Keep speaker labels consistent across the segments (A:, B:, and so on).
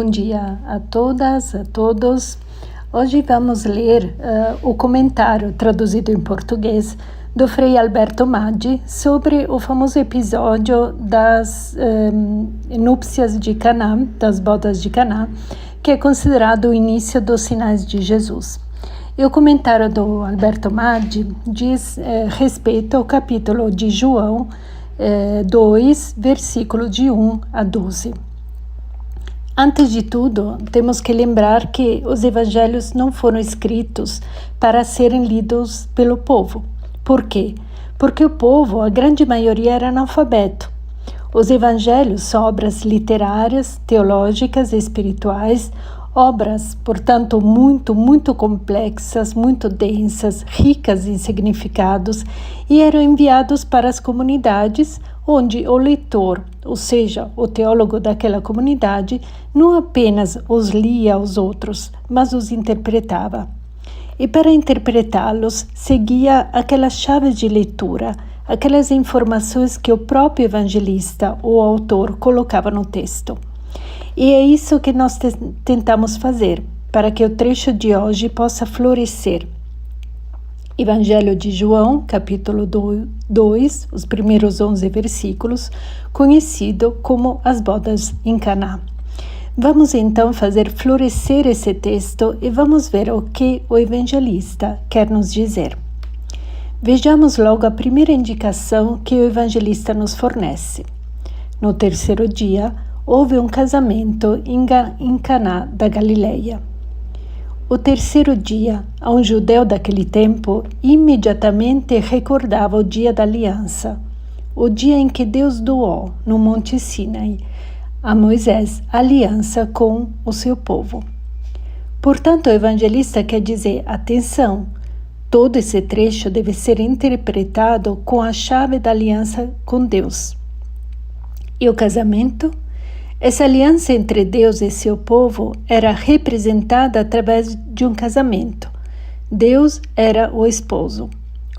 A: Bom dia a todas, a todos. Hoje vamos ler o comentário traduzido em português do Frei Alberto Maggi sobre o famoso episódio das núpcias de Caná, das bodas de Caná, que é considerado o início dos sinais de Jesus. E o comentário do Alberto Maggi diz respeito ao capítulo de João 2, versículo de 1 a 12. Antes de tudo, temos que lembrar que os evangelhos não foram escritos para serem lidos pelo povo. Por quê? Porque o povo, a grande maioria, era analfabeto. Os evangelhos são obras literárias, teológicas e espirituais, obras, portanto, muito complexas, muito densas, ricas em significados, e eram enviados para as comunidades onde o leitor, ou seja, o teólogo daquela comunidade, não apenas os lia aos outros, mas os interpretava. E para interpretá-los, seguia aquelas chaves de leitura, aquelas informações que o próprio evangelista ou autor colocava no texto. E é isso que nós tentamos fazer, para que o trecho de hoje possa florescer. Evangelho de João, capítulo 2, os primeiros 11 versículos, conhecido como as bodas em Caná. Vamos então fazer florescer esse texto e vamos ver o que o evangelista quer nos dizer. Vejamos logo a primeira indicação que o evangelista nos fornece. No terceiro dia, houve um casamento em Caná da Galileia. O terceiro dia, a um judeu daquele tempo, imediatamente recordava o dia da aliança, o dia em que Deus doou, no Monte Sinai, a Moisés a aliança com o seu povo. Portanto, o evangelista quer dizer, atenção, todo esse trecho deve ser interpretado com a chave da aliança com Deus. E o casamento? Essa aliança entre Deus e seu povo era representada através de um casamento. Deus era o esposo,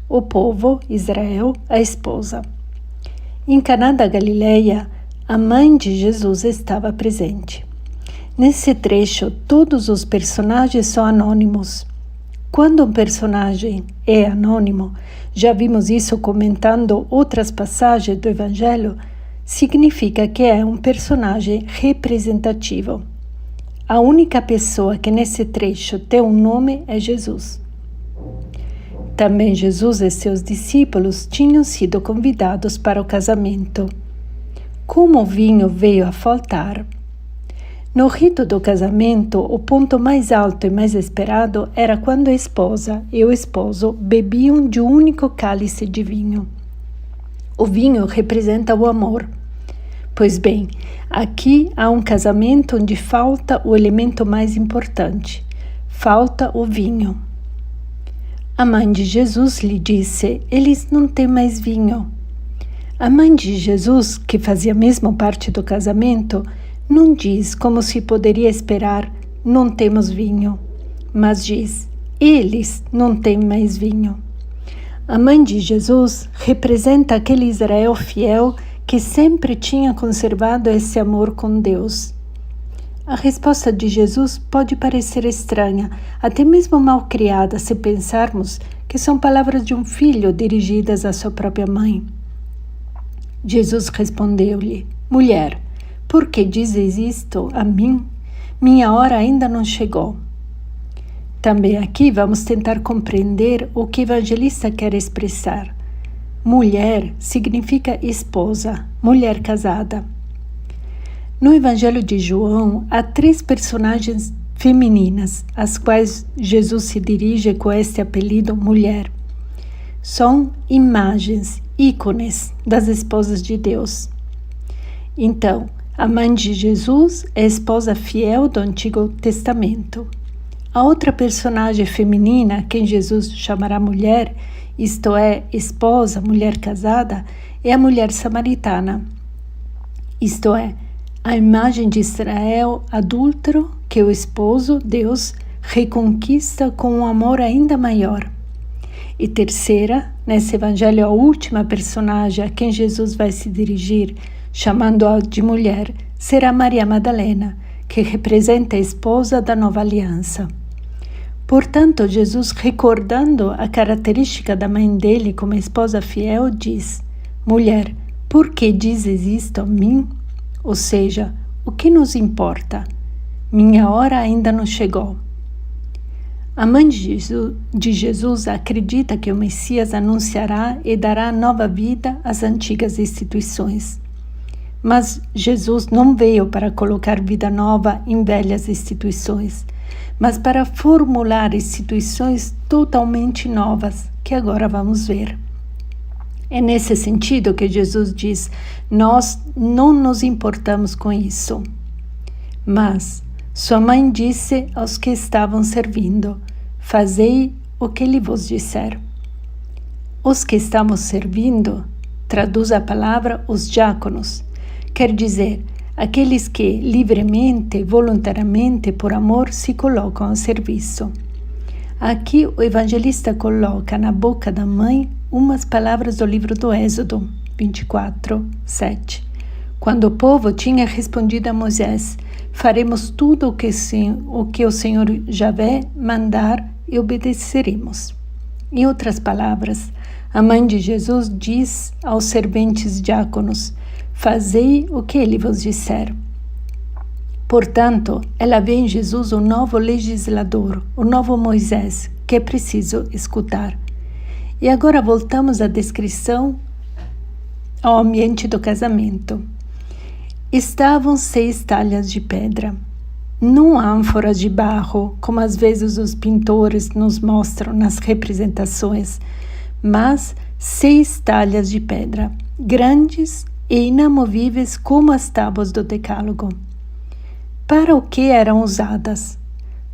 A: o povo, Israel, a esposa. Em Caná da Galileia, a mãe de Jesus estava presente. Nesse trecho, todos os personagens são anônimos. Quando um personagem é anônimo, já vimos isso comentando outras passagens do Evangelho, significa que é um personagem representativo. A única pessoa que nesse trecho tem um nome é Jesus. Também Jesus e seus discípulos tinham sido convidados para o casamento. Como o vinho veio a faltar, no rito do casamento, o ponto mais alto e mais esperado era quando a esposa e o esposo bebiam de um único cálice de vinho. O vinho representa o amor. Pois bem, aqui há um casamento onde falta o elemento mais importante. Falta o vinho. A mãe de Jesus lhe disse, eles não têm mais vinho. A mãe de Jesus, que fazia mesmo parte do casamento, não diz como se poderia esperar, não temos vinho, mas diz, eles não têm mais vinho. A mãe de Jesus representa aquele Israel fiel que sempre tinha conservado esse amor com Deus. A resposta de Jesus pode parecer estranha, até mesmo mal criada, se pensarmos que são palavras de um filho dirigidas à sua própria mãe. Jesus respondeu-lhe, mulher, por que dizes isto a mim? Minha hora ainda não chegou. Também aqui vamos tentar compreender o que o evangelista quer expressar. Mulher significa esposa, mulher casada. No Evangelho de João, há 3 personagens femininas, às quais Jesus se dirige com este apelido mulher. São imagens, ícones das esposas de Deus. Então, a mãe de Jesus é a esposa fiel do Antigo Testamento. A outra personagem feminina, quem Jesus chamará mulher, isto é, esposa, mulher casada, é a mulher samaritana. Isto é, a imagem de Israel adúltero que o esposo, Deus, reconquista com um amor ainda maior. E terceira, nesse evangelho, a última personagem a quem Jesus vai se dirigir, chamando-a de mulher, será Maria Madalena, que representa a esposa da nova aliança. Portanto, Jesus, recordando a característica da mãe dele como esposa fiel, diz: mulher, por que dizes isto a mim? Ou seja, o que nos importa? Minha hora ainda não chegou. A mãe de Jesus acredita que o Messias anunciará e dará nova vida às antigas instituições. Mas Jesus não veio para colocar vida nova em velhas instituições, mas para formular instituições totalmente novas, que agora vamos ver. É nesse sentido que Jesus diz: nós não nos importamos com isso. Mas sua mãe disse aos que estavam servindo: fazei o que ele vos disser. Os que estamos servindo traduz a palavra os diáconos, quer dizer, aqueles que livremente, voluntariamente, por amor, se colocam a serviço. Aqui o evangelista coloca na boca da mãe umas palavras do livro do Êxodo 24:7. Quando o povo tinha respondido a Moisés: faremos tudo o que o Senhor Javé mandar e obedeceremos. Em outras palavras, a mãe de Jesus diz aos serventes diáconos: fazei o que ele vos disser. Portanto, ela vê em Jesus o novo legislador, o novo Moisés, que é preciso escutar. E agora voltamos à descrição ao ambiente do casamento. Estavam 6 talhas de pedra, não ânforas de barro, como às vezes os pintores nos mostram nas representações, mas 6 talhas de pedra, grandes e inamovíveis como as tábuas do Decálogo. Para o que eram usadas?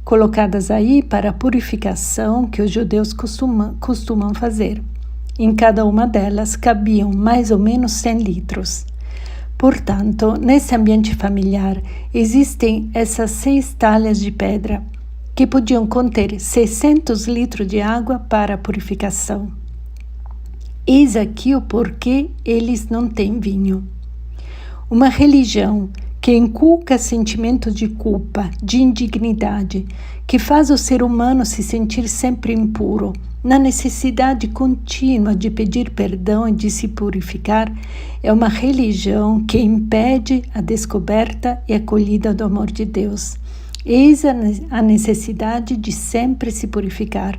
A: Colocadas aí para a purificação que os judeus costumam fazer. Em cada uma delas cabiam mais ou menos 100 litros. Portanto, nesse ambiente familiar, existem essas 6 talhas de pedra que podiam conter 600 litros de água para a purificação. Eis aqui o porquê eles não têm vinho. Uma religião que inculca sentimentos de culpa, de indignidade, que faz o ser humano se sentir sempre impuro, na necessidade contínua de pedir perdão e de se purificar, é uma religião que impede a descoberta e acolhida do amor de Deus. Eis a necessidade de sempre se purificar.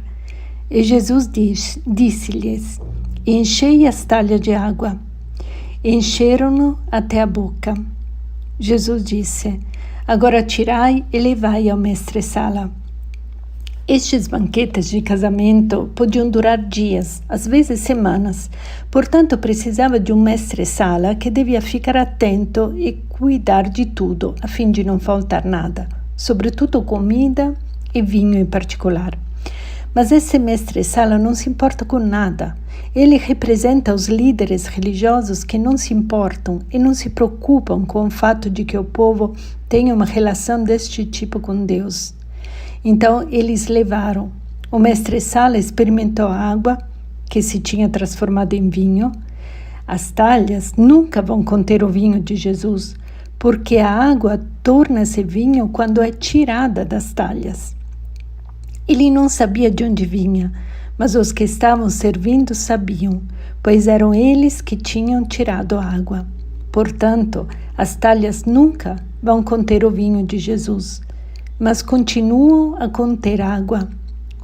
A: E Jesus disse-lhes: enchei as talhas de água. Encheram-no até a boca. Jesus disse: agora tirai e levai ao mestre-sala. Estes banquetes de casamento podiam durar dias, às vezes semanas. Portanto, precisava de um mestre-sala que devia ficar atento e cuidar de tudo, a fim de não faltar nada, sobretudo comida e vinho em particular. Mas esse mestre-sala não se importa com nada. Ele representa os líderes religiosos que não se importam e não se preocupam com o fato de que o povo tenha uma relação deste tipo com Deus. Então, eles levaram. O mestre-sala experimentou a água, que se tinha transformado em vinho. As talhas nunca vão conter o vinho de Jesus, porque a água torna-se vinho quando é tirada das talhas. Ele não sabia de onde vinha, mas os que estavam servindo sabiam, pois eram eles que tinham tirado a água. Portanto, as talhas nunca vão conter o vinho de Jesus, mas continuam a conter água.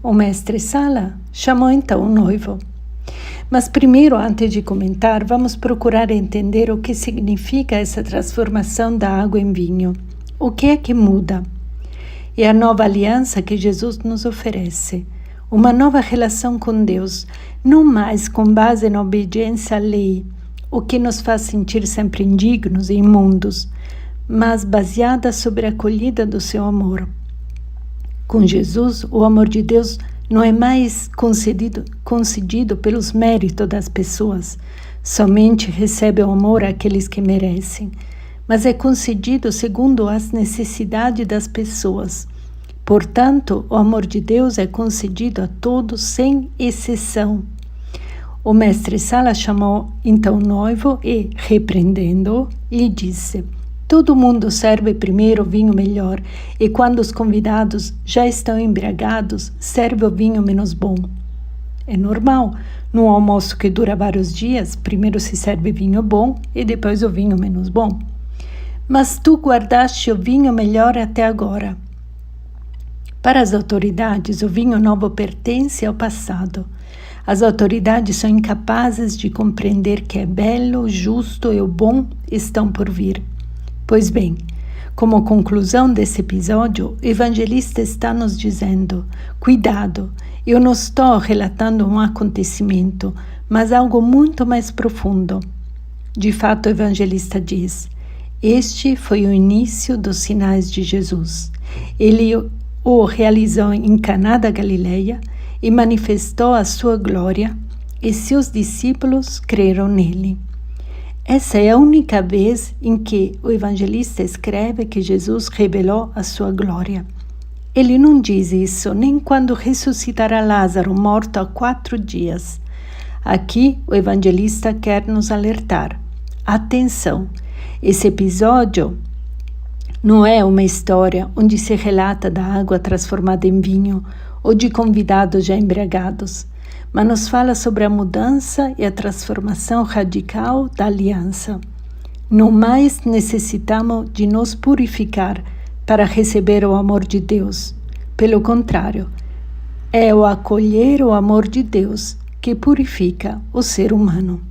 A: O mestre-sala chamou então o noivo. Mas primeiro, antes de comentar, vamos procurar entender o que significa essa transformação da água em vinho. O que é que muda? É a nova aliança que Jesus nos oferece. Uma nova relação com Deus, não mais com base na obediência à lei, o que nos faz sentir sempre indignos e imundos, mas baseada sobre a acolhida do seu amor. Com Jesus, o amor de Deus não é mais concedido pelos méritos das pessoas, somente recebe o amor àqueles que merecem, mas é concedido segundo as necessidades das pessoas. Portanto, o amor de Deus é concedido a todos sem exceção. O mestre-sala chamou então o noivo e, repreendendo-o, lhe disse: Todo mundo serve primeiro o vinho melhor e quando os convidados já estão embriagados, serve o vinho menos bom. É normal, num almoço que dura vários dias, primeiro se serve vinho bom e depois o vinho menos bom. Mas tu guardaste o vinho melhor até agora. Para as autoridades, o vinho novo pertence ao passado. As autoridades são incapazes de compreender que é belo, justo e o bom estão por vir. Pois bem, como conclusão desse episódio, o evangelista está nos dizendo: cuidado, eu não estou relatando um acontecimento, mas algo muito mais profundo. De fato, o evangelista diz: este foi o início dos sinais de Jesus. Ele o realizou em Caná da Galileia e manifestou a sua glória, e seus discípulos creram nele. Essa é a única vez em que o evangelista escreve que Jesus revelou a sua glória. Ele não diz isso nem quando ressuscitará Lázaro, morto há 4 dias. Aqui o evangelista quer nos alertar. Atenção! Esse episódio não é uma história onde se relata da água transformada em vinho ou de convidados já embriagados, mas nos fala sobre a mudança e a transformação radical da aliança. Não mais necessitamos de nos purificar para receber o amor de Deus. Pelo contrário, é o acolher o amor de Deus que purifica o ser humano.